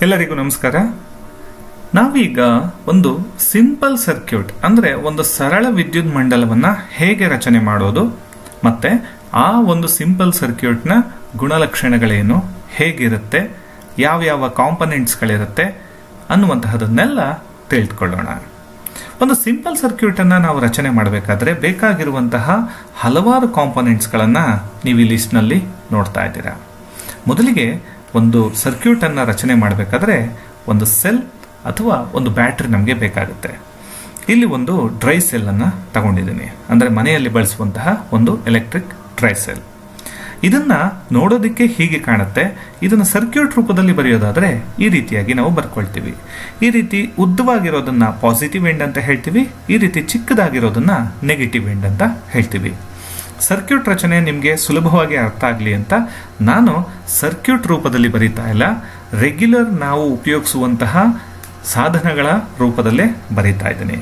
ಎಲ್ಲರಿಗೂ ನಮಸ್ಕಾರ. ನಾವೀಗ ಒಂದು ಸಿಂಪಲ್ ಸರ್ಕ್ಯೂಟ್ ಅಂದ್ರೆ ಒಂದು ಸರಳ ವಿದ್ಯುತ್ ಮಂಡಲವನ್ನ ಹೇಗೆ ರಚನೆ ಮಾಡೋದು ಮತ್ತೆ ಆ ಒಂದು ಸಿಂಪಲ್ ಸರ್ಕ್ಯೂಟ್ನ ಗುಣಲಕ್ಷಣಗಳೇನು, ಹೇಗಿರುತ್ತೆ, ಯಾವ ಕಾಂಪೊನೆಂಟ್ಸ್ಗಳಿರುತ್ತೆ ಅನ್ನುವಂತಹದನ್ನೆಲ್ಲ ತಿಳಿದುಕೊಳ್ಳೋಣ. ಒಂದು ಸಿಂಪಲ್ ಸರ್ಕ್ಯೂಟ್ ಅನ್ನ ನಾವು ರಚನೆ ಮಾಡಬೇಕಾದ್ರೆ ಬೇಕಾಗಿರುವಂತಹ ಹಲವಾರು ಕಾಂಪೊನೆಂಟ್ಸ್ಗಳನ್ನ ನೀವು ಈ ಲಿಸ್ಟ್ ನಲ್ಲಿ ನೋಡ್ತಾ ಇದ್ದೀರಾ. ಮೊದಲಿಗೆ ಒಂದು ಸರ್ಕ್ಯೂಟ್ ಅನ್ನ ರಚನೆ ಮಾಡಬೇಕಾದ್ರೆ ಒಂದು ಸೆಲ್ ಅಥವಾ ಒಂದು ಬ್ಯಾಟರಿ ನಮಗೆ ಬೇಕಾಗುತ್ತೆ. ಇಲ್ಲಿ ಒಂದು ಡ್ರೈ ಸೆಲ್ ಅನ್ನ ತಗೊಂಡಿದ್ದೀನಿ, ಅಂದ್ರೆ ಮನೆಯಲ್ಲಿ ಬಳಸುವಂತಹ ಒಂದು ಎಲೆಕ್ಟ್ರಿಕ್ ಡ್ರೈ ಸೆಲ್. ಇದನ್ನ ನೋಡೋದಕ್ಕೆ ಹೀಗೆ ಕಾಣುತ್ತೆ. ಇದನ್ನ ಸರ್ಕ್ಯೂಟ್ ರೂಪದಲ್ಲಿ ಬರೆಯೋದಾದ್ರೆ ಈ ರೀತಿಯಾಗಿ ನಾವು ಬರ್ಕೊಳ್ತೀವಿ. ಈ ರೀತಿ ಉದ್ದವಾಗಿರೋದನ್ನ ಪಾಸಿಟಿವ್ ಎಂಡ್ ಅಂತ ಹೇಳ್ತೀವಿ, ಈ ರೀತಿ ಚಿಕ್ಕದಾಗಿರೋದನ್ನ ನೆಗೆಟಿವ್ ಎಂಡ್ ಅಂತ ಹೇಳ್ತೀವಿ. ಸರ್ಕ್ಯೂಟ್ ರಚನೆ ನಿಮಗೆ ಸುಲಭವಾಗಿ ಅರ್ಥ ಆಗಲಿ ಅಂತ ನಾನು ಸರ್ಕ್ಯೂಟ್ ರೂಪದಲ್ಲಿ ಬರೀತಾ ಇಲ್ಲ, ರೆಗ್ಯುಲರ್ ನಾವು ಉಪಯೋಗಿಸುವಂತಹ ಸಾಧನಗಳ ರೂಪದಲ್ಲೇ ಬರೀತಾ ಇದ್ದೀನಿ.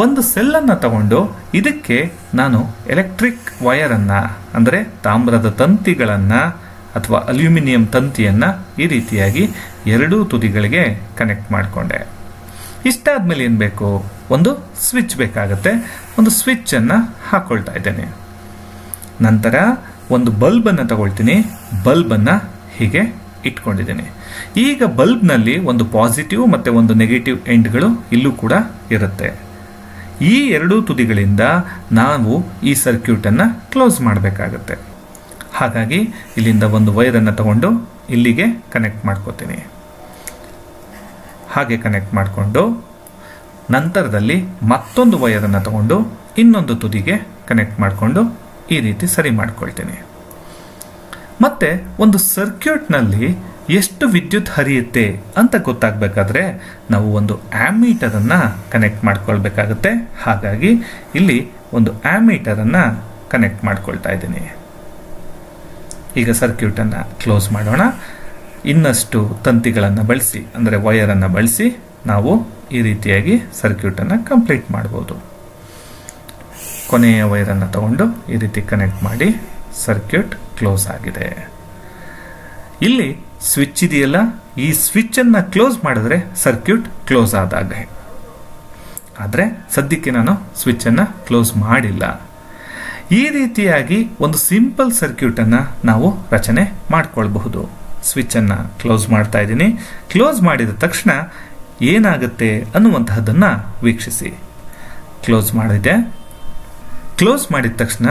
ಒಂದು ಸೆಲ್ ಅನ್ನ ತಗೊಂಡು ಇದಕ್ಕೆ ನಾನು ಎಲೆಕ್ಟ್ರಿಕ್ ವೈರ್ ಅನ್ನ ಅಂದ್ರೆ ತಾಮ್ರದ ತಂತಿಗಳನ್ನ ಅಥವಾ ಅಲ್ಯೂಮಿನಿಯಂ ತಂತಿಯನ್ನ ಈ ರೀತಿಯಾಗಿ ಎರಡೂ ತುದಿಗಳಿಗೆ ಕನೆಕ್ಟ್ ಮಾಡಿಕೊಂಡೆ. ಇಷ್ಟಾದ್ಮೇಲೆ ಏನ್ ಬೇಕು, ಒಂದು ಸ್ವಿಚ್ ಬೇಕಾಗತ್ತೆ. ಒಂದು ಸ್ವಿಚ್ ಅನ್ನ ಹಾಕೊಳ್ತಾ ಇದ್ದೇನೆ. ನಂತರ ಒಂದು ಬಲ್ಬ್ ಅನ್ನ ತಗೊಳ್ತೀನಿ, ಬಲ್ಬ್ ಅನ್ನ ಹೀಗೆ ಇಟ್ಕೊಂಡಿದ್ದೀನಿ. ಈಗ ಬಲ್ಬ್ ನಲ್ಲಿ ಒಂದು ಪಾಸಿಟಿವ್ ಮತ್ತೆ ಒಂದು ನೆಗೆಟಿವ್ ಎಂಡ್ಗಳು ಇಲ್ಲೂ ಕೂಡ ಇರುತ್ತೆ. ಈ ಎರಡೂ ತುದಿಗಳಿಂದ ನಾವು ಈ ಸರ್ಕ್ಯೂಟ್ ಅನ್ನ ಕ್ಲೋಸ್ ಮಾಡಬೇಕಾಗತ್ತೆ. ಹಾಗಾಗಿ ಇಲ್ಲಿಂದ ಒಂದು ವೈರ್ ಅನ್ನ ತಗೊಂಡು ಇಲ್ಲಿಗೆ ಕನೆಕ್ಟ್ ಮಾಡ್ಕೋತೀನಿ. ಹಾಗೆ ಕನೆಕ್ಟ್ ಮಾಡಿಕೊಂಡು ನಂತರದಲ್ಲಿ ಮತ್ತೊಂದು ವೈರ್ ಅನ್ನ ತಗೊಂಡು ಇನ್ನೊಂದು ತುದಿಗೆ ಕನೆಕ್ಟ್ ಮಾಡಿಕೊಂಡು ಈ ರೀತಿ ಸರಿ ಮಾಡ್ಕೊಳ್ತೀನಿ. ಮತ್ತೆ ಒಂದು ಸರ್ಕ್ಯೂಟ್ ನಲ್ಲಿ ಎಷ್ಟು ವಿದ್ಯುತ್ ಹರಿಯುತ್ತೆ ಅಂತ ಗೊತ್ತಾಗಬೇಕಾದ್ರೆ ನಾವು ಒಂದು ಆಮ್ಮೀಟರ್ ಅನ್ನ ಕನೆಕ್ಟ್ ಮಾಡ್ಕೊಳ್ಬೇಕಾಗತ್ತೆ. ಹಾಗಾಗಿ ಇಲ್ಲಿ ಒಂದು ಆಮ್ಮೀಟರ್ ಅನ್ನ ಕನೆಕ್ಟ್ ಮಾಡ್ಕೊಳ್ತಾ ಇದ್ದೀನಿ. ಈಗ ಸರ್ಕ್ಯೂಟ್ ಅನ್ನ ಕ್ಲೋಸ್ ಮಾಡೋಣ. ಇನ್ನಷ್ಟು ತಂತಿಗಳನ್ನು ಬಳಸಿ ಅಂದ್ರೆ ವೈರ್ ಅನ್ನ ಬಳಸಿ ನಾವು ಈ ರೀತಿಯಾಗಿ ಸರ್ಕ್ಯೂಟ್ ಅನ್ನ ಕಂಪ್ಲೀಟ್ ಮಾಡಬಹುದು. ಕೊನೆಯ ವೈರ್ ಅನ್ನ ತಗೊಂಡು ಈ ರೀತಿ ಕನೆಕ್ಟ್ ಮಾಡಿ ಸರ್ಕ್ಯೂಟ್ ಕ್ಲೋಸ್ ಆಗಿದೆ. ಇಲ್ಲಿ ಸ್ವಿಚ್ ಇದೆಯಲ್ಲ, ಈ ಸ್ವಿಚ್ ಅನ್ನ ಕ್ಲೋಸ್ ಮಾಡಿದ್ರೆ ಸರ್ಕ್ಯೂಟ್ ಕ್ಲೋಸ್ ಆದಾಗ. ಆದ್ರೆ ಸದ್ಯಕ್ಕೆ ನಾನು ಸ್ವಿಚ್ ಅನ್ನ ಕ್ಲೋಸ್ ಮಾಡಿಲ್ಲ. ಈ ರೀತಿಯಾಗಿ ಒಂದು ಸಿಂಪಲ್ ಸರ್ಕ್ಯೂಟ್ ಅನ್ನ ನಾವು ರಚನೆ ಮಾಡ್ಕೊಳ್ಬಹುದು. ಸ್ವಿಚ್ ಅನ್ನ ಕ್ಲೋಸ್ ಮಾಡ್ತಾ ಇದ್ದೀನಿ. ಕ್ಲೋಸ್ ಮಾಡಿದ ತಕ್ಷಣ ಏನಾಗುತ್ತೆ ಅನ್ನುವಂತಹದನ್ನ ವೀಕ್ಷಿಸಿ. ಕ್ಲೋಸ್ ಮಾಡಿದೆ. ಕ್ಲೋಸ್ ಮಾಡಿದ ತಕ್ಷಣ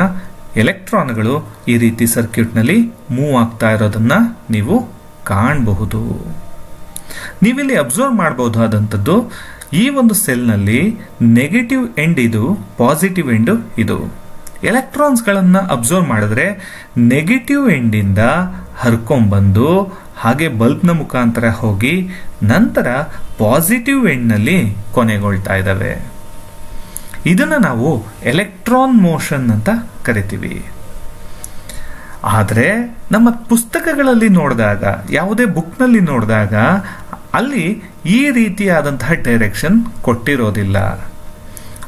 ಎಲೆಕ್ಟ್ರಾನ್ಗಳು ಈ ರೀತಿ ಸರ್ಕ್ಯೂಟ್ ನಲ್ಲಿ ಮೂವ್ ಆಗ್ತಾ ಇರೋದನ್ನ ನೀವು ಕಾಣಬಹುದು. ನೀವಿಲ್ಲಿ ಅಬ್ಸರ್ವ್ ಮಾಡಬಹುದಾದಂಥದ್ದು, ಈ ಒಂದು ಸೆಲ್ ನಲ್ಲಿ ನೆಗೆಟಿವ್ ಎಂಡ್ ಇದು, ಪಾಸಿಟಿವ್ ಎಂಡ್ ಇದು. ಎಲೆಕ್ಟ್ರಾನ್ಸ್ ಗಳನ್ನ ಅಬ್ಸರ್ವ್ ಮಾಡಿದ್ರೆ ನೆಗೆಟಿವ್ ಎಂಡ್ ಇಂದ ಹರ್ಕೊಂಡ್ಬಂದು ಹಾಗೆ ಬಲ್ಬ್ ನ ಮುಖಾಂತರ ಹೋಗಿ ನಂತರ ಪಾಸಿಟಿವ್ ಎಂಡ್ ನಲ್ಲಿ ಕೊನೆಗೊಳ್ತಾ ಇದ್ದಾವೆ. ಇದನ್ನ ನಾವು ಎಲೆಕ್ಟ್ರಾನ್ ಮೋಷನ್ ಅಂತ ಕರಿತೀವಿ. ಆದ್ರೆ ನಮ್ಮ ಪುಸ್ತಕಗಳಲ್ಲಿ ನೋಡಿದಾಗ, ಯಾವುದೇ ಬುಕ್ ನಲ್ಲಿ ನೋಡಿದಾಗ ಅಲ್ಲಿ ಈ ರೀತಿಯಾದಂತಹ ಡೈರೆಕ್ಷನ್ ಕೊಟ್ಟಿರೋದಿಲ್ಲ.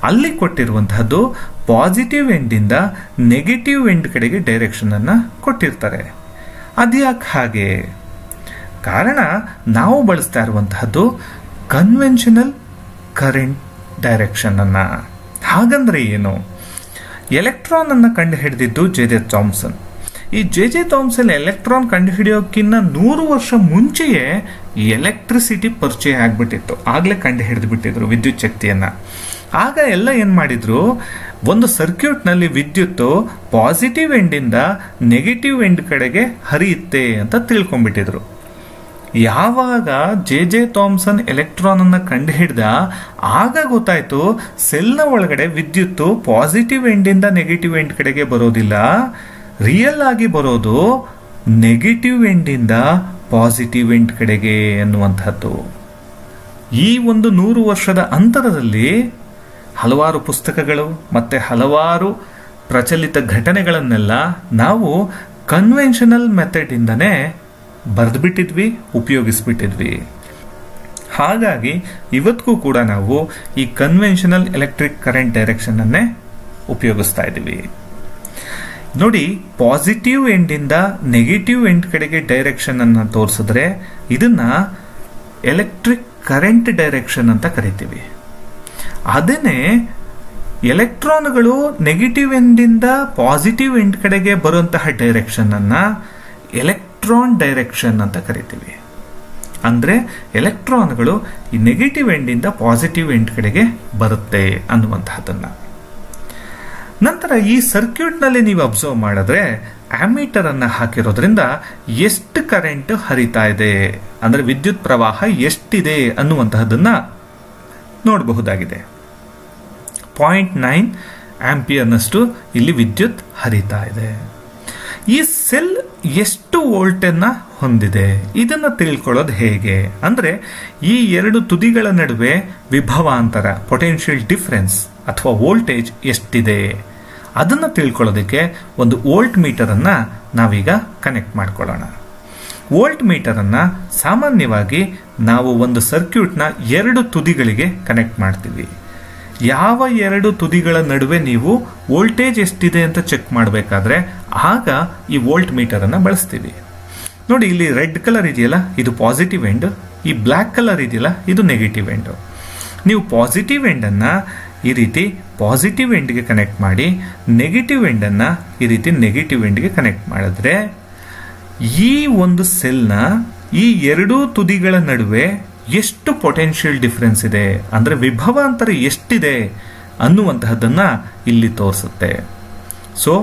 ಅಲ್ಲಿ ಕೊಟ್ಟಿರುವಂತಹದ್ದು ಪಾಸಿಟಿವ್ ಎಂಡ್ ಇಂದ ನೆಗೆಟಿವ್ ಎಂಡ್ ಕಡೆಗೆ ಡೈರೆಕ್ಷನ್ ಅನ್ನ ಕೊಟ್ಟಿರ್ತಾರೆ. ಅದ್ಯಾಕೆ ಹಾಗೆ? ಕಾರಣ ನಾವು ಬಳಸ್ತಾ ಇರುವಂತಹದ್ದು ಕನ್ವೆನ್ಷನಲ್ ಕರೆಂಟ್ ಡೈರೆಕ್ಷನ್ ಅನ್ನ. ಹಾಗಂದ್ರೆ ಏನು? ಎಲೆಕ್ಟ್ರಾನ್ ಅನ್ನ ಕಂಡು ಹಿಡಿದಿದ್ದು ಜೆ ಥಾಮ್ಸನ್. ಈ ಜೆ ಥಾಮ್ಸನ್ ಎಲೆಕ್ಟ್ರಾನ್ ಕಂಡು ಹಿಡಿಯೋಕ್ಕಿಂತ 100 ವರ್ಷ ಮುಂಚೆಯೇ ಎಲೆಕ್ಟ್ರಿಸಿಟಿ ಪರಿಚಯ ಆಗ್ಬಿಟ್ಟಿತ್ತು. ಆಗ್ಲೇ ಕಂಡು ಹಿಡಿದು ಬಿಟ್ಟಿದ್ರು ವಿದ್ಯುತ್ ಶಕ್ತಿಯನ್ನ. ಆಗ ಎಲ್ಲ ಏನ್ ಮಾಡಿದ್ರು, ಒಂದು ಸರ್ಕ್ಯೂಟ್ ನಲ್ಲಿ ವಿದ್ಯುತ್ ಪಾಸಿಟಿವ್ ಎಂಡ್ ಇಂದ ನೆಗೆಟಿವ್ ಎಂಡ್ ಕಡೆಗೆ ಹರಿಯುತ್ತೆ ಅಂತ ತಿಳ್ಕೊಂಡ್ಬಿಟ್ಟಿದ್ರು. ಯಾವಾಗ ಜೆ ಥಾಮ್ಸನ್ ಎಲೆಕ್ಟ್ರಾನ್ ಅನ್ನ ಕಂಡು ಹಿಡಿದ ಆಗ ಗೊತ್ತಾಯ್ತು, ಸೆಲ್ ನ ಒಳಗಡೆ ವಿದ್ಯುತ್ ಪಾಸಿಟಿವ್ ಎಂಡ್ ಇಂದ ನೆಗೆಟಿವ್ ಎಂಡ್ ಕಡೆಗೆ ಬರೋದಿಲ್ಲ, ರಿಯಲ್ ಆಗಿ ಬರೋದು ನೆಗೆಟಿವ್ ಎಂಡ್ ಇಂದ ಪಾಸಿಟಿವ್ ಎಂಡ್ ಕಡೆಗೆ ಅನ್ನುವಂಥದ್ದು. ಈ ಒಂದು 100 ವರ್ಷದ ಅಂತರದಲ್ಲಿ ಹಲವಾರು ಪುಸ್ತಕಗಳು ಮತ್ತೆ ಹಲವಾರು ಪ್ರಚಲಿತ ಘಟನೆಗಳನ್ನೆಲ್ಲ ನಾವು ಕನ್ವೆನ್ಷನಲ್ ಮೆಥಡ್ ಇಂದನೇ ಬರೆದ್ಬಿಟ್ಟಿದ್ವಿ, ಉಪಯೋಗಿಸ್ಬಿಟ್ಟಿದ್ವಿ. ಹಾಗಾಗಿ ಇವತ್ತಿಗೂ ಕೂಡ ನಾವು ಈ ಕನ್ವೆನ್ಷನಲ್ ಎಲೆಕ್ಟ್ರಿಕ್ ಕರೆಂಟ್ ಡೈರೆಕ್ಷನ್ ಅನ್ನೇ ಉಪಯೋಗಿಸ್ತಾ ಇದ್ದೀವಿ. ನೋಡಿ, ಪಾಸಿಟಿವ್ ಎಂಡ್ ಇಂದ ನೆಗೆಟಿವ್ ಎಂಡ್ ಕಡೆಗೆ ಡೈರೆಕ್ಷನ್ ಅನ್ನ ತೋರಿಸಿದ್ರೆ ಇದನ್ನ ಎಲೆಕ್ಟ್ರಿಕ್ ಕರೆಂಟ್ ಡೈರೆಕ್ಷನ್ ಅಂತ ಕರಿತೀವಿ. ಅದನ್ನೇ ಎಲೆಕ್ಟ್ರಾನ್ಗಳು ನೆಗೆಟಿವ್ ಎಂಡಿಂದ ಪಾಸಿಟಿವ್ ಎಂಡ್ ಕಡೆಗೆ ಬರುವಂತಹ ಡೈರೆಕ್ಷನ್ ಅನ್ನ ಎಲೆಕ್ಟ್ರಾನ್ ಡೈರೆಕ್ಷನ್ ಅಂತ ಕರಿತೀವಿ. ಅಂದ್ರೆ ಎಲೆಕ್ಟ್ರಾನ್ಗಳು ಈ ನೆಗೆಟಿವ್ ಎಂಡಿಂದ ಪಾಸಿಟಿವ್ ಎಂಡ್ ಕಡೆಗೆ ಬರುತ್ತೆ ಅನ್ನುವಂತಹದನ್ನ. ನಂತರ ಈ ಸರ್ಕ್ಯೂಟ್ ನಲ್ಲಿ ನೀವು ಅಬ್ಸರ್ವ್ ಮಾಡಿದ್ರೆ ಆಮೀಟರ್ ಅನ್ನ ಹಾಕಿರೋದ್ರಿಂದ ಎಷ್ಟು ಕರೆಂಟ್ ಹರಿತಾ ಇದೆ, ಅಂದ್ರೆ ವಿದ್ಯುತ್ ಪ್ರವಾಹ ಎಷ್ಟಿದೆ ಅನ್ನುವಂತಹದನ್ನ ನೋಡಬಹುದಾಗಿದೆ. 0.9 ಆಂಪಿಯರ್ನಷ್ಟು ಇಲ್ಲಿ ವಿದ್ಯುತ್ ಹರಿತಾ ಇದೆ. ಈ ಸೆಲ್ ಎಷ್ಟು ವೋಲ್ಟ್ ಅನ್ನ ಹೊಂದಿದೆ ಇದನ್ನ ತಿಳ್ಕೊಳ್ಳೋದು ಹೇಗೆ ಅಂದ್ರೆ, ಈ ಎರಡು ತುದಿಗಳ ನಡುವೆ ವಿಭವಾಂತರ ಪೊಟೆನ್ಷಿಯಲ್ ಡಿಫರೆನ್ಸ್ ಅಥವಾ ವೋಲ್ಟೇಜ್ ಎಷ್ಟಿದೆ ಅದನ್ನ ತಿಳ್ಕೊಳ್ಳೋದಕ್ಕೆ ಒಂದು ವೋಲ್ಟ್ ಮೀಟರ್ ಅನ್ನ ನಾವೀಗ ಕನೆಕ್ಟ್ ಮಾಡ್ಕೊಳ್ಳೋಣ. ವೋಲ್ಟ್ ಮೀಟರ್ ಅನ್ನ ಸಾಮಾನ್ಯವಾಗಿ ನಾವು ಒಂದು ಸರ್ಕ್ಯೂಟ್ನ ಎರಡು ತುದಿಗಳಿಗೆ ಕನೆಕ್ಟ್ ಮಾಡ್ತೀವಿ. ಯಾವ ಎರಡು ತುದಿಗಳ ನಡುವೆ ನೀವು ವೋಲ್ಟೇಜ್ ಎಷ್ಟಿದೆ ಅಂತ ಚೆಕ್ ಮಾಡಬೇಕಾದ್ರೆ ಆಗ ಈ ವೋಲ್ಟ್ ಮೀಟರ್ ಅನ್ನ ಬಳಸ್ತೀವಿ. ನೋಡಿ, ಇಲ್ಲಿ ರೆಡ್ ಕಲರ್ ಇದೆಯಲ್ಲ, ಇದು ಪಾಸಿಟಿವ್ ಎಂಡ್. ಈ ಬ್ಲ್ಯಾಕ್ ಕಲರ್ ಇದೆಯಲ್ಲ, ಇದು ನೆಗೆಟಿವ್ ಎಂಡ್. ನೀವು ಪಾಸಿಟಿವ್ ಎಂಡ್ ಅನ್ನ ಈ ರೀತಿ ಪಾಸಿಟಿವ್ ಎಂಡ್ಗೆ ಕನೆಕ್ಟ್ ಮಾಡಿ, ನೆಗೆಟಿವ್ ಎಂಡ್ ಅನ್ನ ಈ ರೀತಿ ನೆಗೆಟಿವ್ ಎಂಡ್ಗೆ ಕನೆಕ್ಟ್ ಮಾಡಿದ್ರೆ ಈ ಒಂದು ಸೆಲ್ನ ಈ ಎರಡೂ ತುದಿಗಳ ನಡುವೆ ಎಷ್ಟು ಪೊಟೆನ್ಷಿಯಲ್ ಡಿಫರೆನ್ಸ್ ಇದೆ ಅಂದ್ರೆ ವಿಭವಾಂತರ ಎಷ್ಟಿದೆ ಅನ್ನುವಂತಹದನ್ನ ಇಲ್ಲಿ ತೋರಿಸುತ್ತೆ. ಸೊ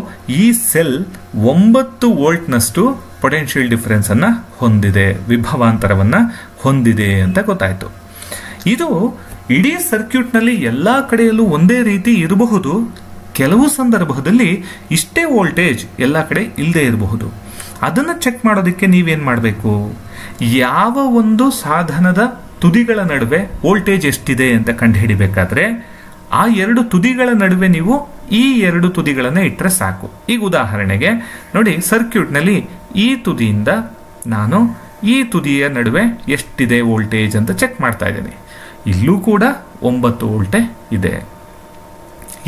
ಈ ಸೆಲ್ 9 ವೋಲ್ಟ್ನಷ್ಟು ಪೊಟೆನ್ಷಿಯಲ್ ಡಿಫರೆನ್ಸ್ ಅನ್ನ ಹೊಂದಿದೆ, ವಿಭವಾಂತರವನ್ನ ಹೊಂದಿದೆ ಅಂತ ಗೊತ್ತಾಯ್ತು. ಇದು ಇಡೀ ಸರ್ಕ್ಯೂಟ್ ನಲ್ಲಿ ಎಲ್ಲಾ ಕಡೆಯಲ್ಲೂ ಒಂದೇ ರೀತಿ ಇರಬಹುದು. ಕೆಲವು ಸಂದರ್ಭದಲ್ಲಿ ಇಷ್ಟೇ ವೋಲ್ಟೇಜ್ ಎಲ್ಲಾ ಕಡೆ ಇಲ್ಲದೆ ಇರಬಹುದು. ಅದನ್ನ ಚೆಕ್ ಮಾಡೋದಕ್ಕೆ ನೀವೇನ್ ಮಾಡಬೇಕು, ಯಾವ ಒಂದು ಸಾಧನದ ತುದಿಗಳ ನಡುವೆ ವೋಲ್ಟೇಜ್ ಎಷ್ಟಿದೆ ಅಂತ ಕಂಡುಹಿಡಿಬೇಕಾದ್ರೆ ಆ ಎರಡು ತುದಿಗಳ ನಡುವೆ ನೀವು ಈ ಎರಡು ತುದಿಗಳನ್ನ ಇಟ್ಟರೆ ಸಾಕು. ಈಗ ಉದಾಹರಣೆಗೆ ನೋಡಿ, ಸರ್ಕ್ಯೂಟ್ ನಲ್ಲಿ ಈ ತುದಿಯಿಂದ ನಾನು ಈ ತುದಿಯ ನಡುವೆ ಎಷ್ಟಿದೆ ವೋಲ್ಟೇಜ್ ಅಂತ ಚೆಕ್ ಮಾಡ್ತಾ ಇದ್ದೀನಿ. ಇಲ್ಲೂ ಕೂಡ 9 ವೋಲ್ಟೇ ಇದೆ.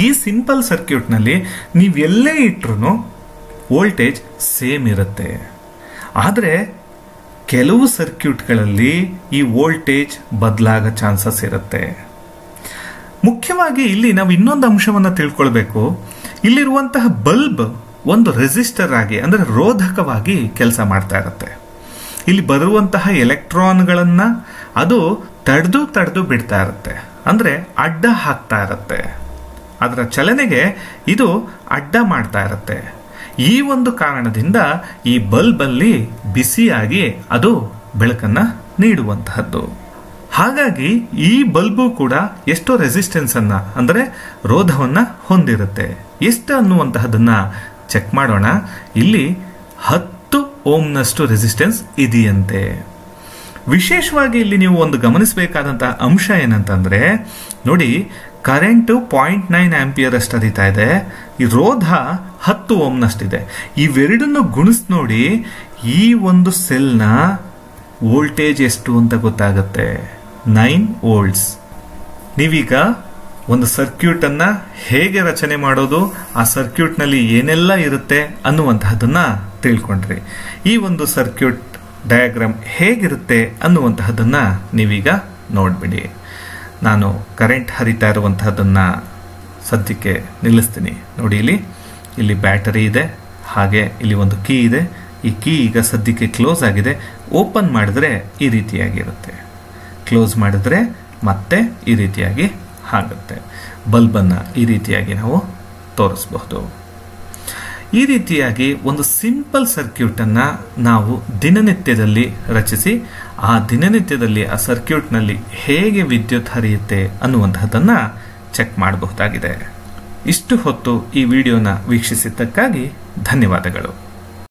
ಈ ಸಿಂಪಲ್ ಸರ್ಕ್ಯೂಟ್ ನಲ್ಲಿ ನೀವೆಲ್ಲೇ ಇಟ್ರು ವೋಲ್ಟೇಜ್ ಸೇಮ್ ಇರುತ್ತೆ. ಆದರೆ ಕೆಲವು ಸರ್ಕ್ಯೂಟ್ಗಳಲ್ಲಿ ಈ ವೋಲ್ಟೇಜ್ ಬದಲಾಗೋ ಚಾನ್ಸಸ್ ಇರುತ್ತೆ. ಮುಖ್ಯವಾಗಿ ಇಲ್ಲಿ ನಾವು ಇನ್ನೊಂದು ಅಂಶವನ್ನು ತಿಳ್ಕೊಳ್ಬೇಕು. ಇಲ್ಲಿರುವಂತಹ ಬಲ್ಬ್ ಒಂದು ರೆಸಿಸ್ಟರ್ ಆಗಿ ಅಂದ್ರೆ ರೋಧಕವಾಗಿ ಕೆಲಸ ಮಾಡ್ತಾ ಇರುತ್ತೆ. ಇಲ್ಲಿ ಬರುವಂತಹ ಎಲೆಕ್ಟ್ರಾನ್ಗಳನ್ನ ಅದು ತಡೆದು ಬಿಡ್ತಾ ಇರುತ್ತೆ, ಅಂದ್ರೆ ಅಡ್ಡ ಹಾಕ್ತಾ ಇರುತ್ತೆ. ಅದರ ಚಲನೆಗೆ ಇದು ಅಡ್ಡ ಮಾಡ್ತಾ ಇರುತ್ತೆ. ಈ ಒಂದು ಕಾರಣದಿಂದ ಈ ಬಲ್ಬ್ ಅಲ್ಲಿ ಬಿಸಿಯಾಗಿ ಅದು ಬೆಳಕನ್ನ ನೀಡುವಂತಹದ್ದು. ಹಾಗಾಗಿ ಈ ಬಲ್ಬು ಕೂಡ ಎಷ್ಟೋ ರೆಸಿಸ್ಟೆನ್ಸ್ ಅನ್ನ ಅಂದ್ರೆ ರೋಧವನ್ನ ಹೊಂದಿರುತ್ತೆ. ಎಷ್ಟು ಅನ್ನುವಂತಹದನ್ನ ಚೆಕ್ ಮಾಡೋಣ. ಇಲ್ಲಿ 10 ಓಮ್ನಷ್ಟು ರೆಸಿಸ್ಟೆನ್ಸ್ ಇದೆಯಂತೆ. ವಿಶೇಷವಾಗಿ ಇಲ್ಲಿ ನೀವು ಒಂದು ಗಮನಿಸಬೇಕಾದಂತಹ ಅಂಶ ಏನಂತಂದ್ರೆ, ನೋಡಿ, ಕರೆಂಟ್ 0.9 ಆಂಪಿಯರ್ ಅಷ್ಟು ಹರಿತಾ ಇದೆ, ಈ ರೋಧ 10 ಓಮ್ನಷ್ಟಿದೆ. ಇವೆರಡನ್ನು ಗುಣಿಸ್ ನೋಡಿ, ಈ ಒಂದು ಸೆಲ್ನ ವೋಲ್ಟೇಜ್ ಎಷ್ಟು ಅಂತ ಗೊತ್ತಾಗುತ್ತೆ, 9 ವೋಲ್ಟ್ಸ್. ನೀವೀಗ ಒಂದು ಸರ್ಕ್ಯೂಟ್ ಅನ್ನ ಹೇಗೆ ರಚನೆ ಮಾಡೋದು, ಆ ಸರ್ಕ್ಯೂಟ್ ನಲ್ಲಿ ಏನೆಲ್ಲ ಇರುತ್ತೆ ಅನ್ನುವಂತಹದನ್ನ ತಿಳ್ಕೊಂಡ್ರಿ. ಈ ಒಂದು ಸರ್ಕ್ಯೂಟ್ ಡಯಾಗ್ರಾಮ್ ಹೇಗಿರುತ್ತೆ ಅನ್ನುವಂತಹದನ್ನ ನೀವೀಗ ನೋಡ್ಬಿಡಿ. ನಾನು ಕರೆಂಟ್ ಹರಿತಾ ಇರುವಂತಹದನ್ನ ಸದ್ಯಕ್ಕೆ ನಿಲ್ಲಿಸ್ತೀನಿ. ನೋಡಿ, ಇಲ್ಲಿ ಬ್ಯಾಟರಿ ಇದೆ, ಹಾಗೆ ಇಲ್ಲಿ ಒಂದು ಕೀ ಇದೆ. ಈ ಕೀ ಈಗ ಸದ್ಯಕ್ಕೆ ಕ್ಲೋಸ್ ಆಗಿದೆ. ಓಪನ್ ಮಾಡಿದ್ರೆ ಈ ರೀತಿಯಾಗಿರುತ್ತೆ, ಕ್ಲೋಸ್ ಮಾಡಿದ್ರೆ ಮತ್ತೆ ಈ ರೀತಿಯಾಗಿ ಆಗುತ್ತೆ. ಬಲ್ಬನ್ನು ಈ ರೀತಿಯಾಗಿ ನಾವು ತೋರಿಸಬಹುದು. ಈ ರೀತಿಯಾಗಿ ಒಂದು ಸಿಂಪಲ್ ಸರ್ಕ್ಯೂಟ್ ಅನ್ನ ನಾವು ದಿನನಿತ್ಯದಲ್ಲಿ ರಚಿಸಿ ಆ ದಿನನಿತ್ಯದಲ್ಲಿ ಆ ಸರ್ಕ್ಯೂಟ್ ನಲ್ಲಿ ಹೇಗೆ ವಿದ್ಯುತ್ ಹರಿಯುತ್ತೆ ಅನ್ನುವಂತಹದನ್ನ ಚೆಕ್ ಮಾಡಬಹುದಾಗಿದೆ. ಇಷ್ಟು ಹೊತ್ತು ಈ ವಿಡಿಯೋನ ವೀಕ್ಷಿಸಿದ್ದಕ್ಕಾಗಿ ಧನ್ಯವಾದಗಳು.